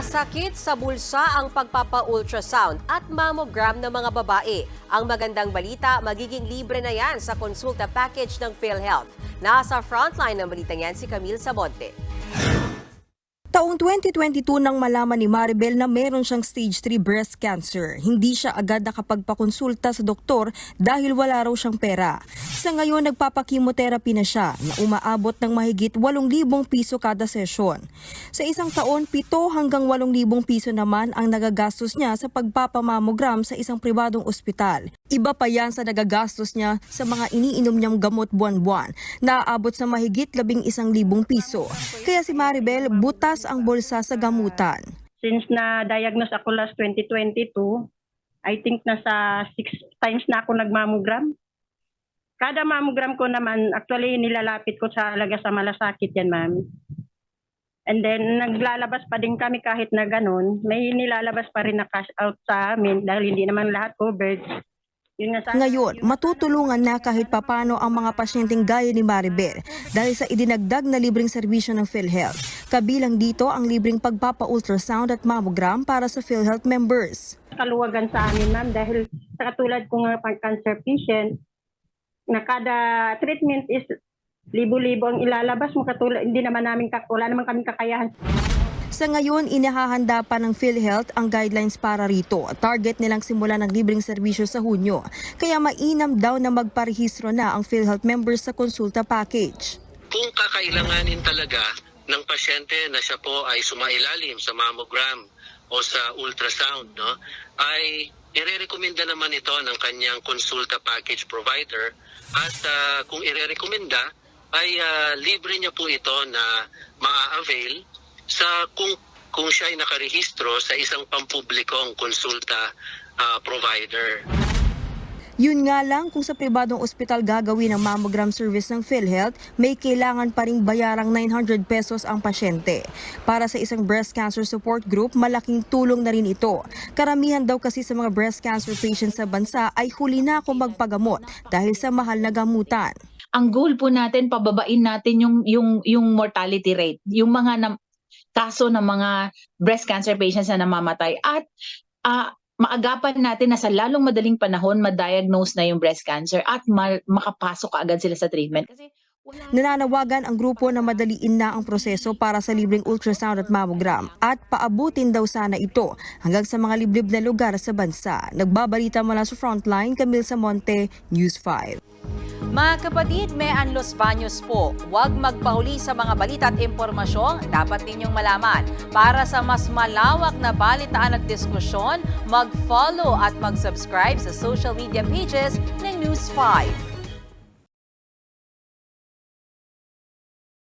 Masakit sa bulsa ang pagpapa-ultrasound at mammogram ng mga babae. Ang magandang balita, magiging libre na yan sa konsulta package ng PhilHealth. Nasa frontline ng balitang yan si Camille Sabonte. Taong 2022 nang malaman ni Maribel na meron siyang stage 3 breast cancer. Hindi siya agad nakapagpakonsulta sa doktor dahil wala raw siyang pera. Sa ngayon, nagpapakimotherapy na siya na umaabot ng mahigit 8,000 piso kada session. Sa isang taon, 7 hanggang 8,000 piso naman ang nagagastos niya sa pagpapamammogram sa isang pribadong ospital. Iba pa yan sa nagagastos niya sa mga iniinom niyang gamot buwan-buwan na aabot sa mahigit 11,000 piso. Kaya si Maribel butas ang bulsa sa gamutan. Since na-diagnose ako last 2022, I think nasa 6 times na ako nagmammogram. Kada mammogram ko naman, actually nilalapit ko sa alaga sa malasakit yan, ma'am. And then naglalabas pa din kami kahit na ganun. May nilalabas pa rin na cash out sa amin dahil hindi naman lahat covered. Ngayon, matutulungan na kahit papano ang mga pasyenteng gaya ni Maribel dahil sa idinagdag na libreng serbisyo ng PhilHealth. Kabilang dito ang libreng pagpapa-ultrasound at mammogram para sa PhilHealth members. Kaluwagan sa amin, ma'am, dahil sa katulad ko nga pang cancer patient, na kada treatment is libo-libo ang ilalabas mo, katulad hindi naman namin wala naman kaming kakayahan. Sa ngayon, inihahanda pa ng PhilHealth ang guidelines para rito. Target nilang simulan ng libreng serbisyo sa Hunyo. Kaya mainam daw na magparehistro na ang PhilHealth members sa konsulta package. Kung kakailanganin talaga ng pasyente na siya po ay sumailalim sa mammogram o sa ultrasound, no, ay irerekomenda naman ito ng kanyang konsulta package provider at kung irerekomenda ay libre niya po ito na maa-avail sa kung siya ay nakarehistro sa isang pampublikong konsulta provider. Yun nga lang, kung sa pribadong ospital gagawin ang mammogram service ng PhilHealth, may kailangan pa ring bayarang 900 pesos ang pasyente. Para sa isang breast cancer support group, malaking tulong na rin ito. Karamihan daw kasi sa mga breast cancer patients sa bansa ay huli na akong magpagamot dahil sa mahal na gamutan. Ang goal po natin, pababain natin yung mortality rate, yung mga kaso ng mga breast cancer patients na namamatay at maagapan natin na sa lalong madaling panahon ma-diagnose na yung breast cancer at makapasok agad sila sa treatment. Kasi Nananawagan ang grupo na madaliin na ang proseso para sa libreng ultrasound at mammogram at paabutin daw sana ito hanggang sa mga liblib na lugar sa bansa. Nagbabalita mula sa Frontline, Camille Samonte, News 5. Mga kapatid, may Los Baños po. Huwag magpahuli sa mga balita at impormasyong dapat ninyong malaman. Para sa mas malawak na balitaan at diskusyon, mag-follow at mag-subscribe sa social media pages ng News 5.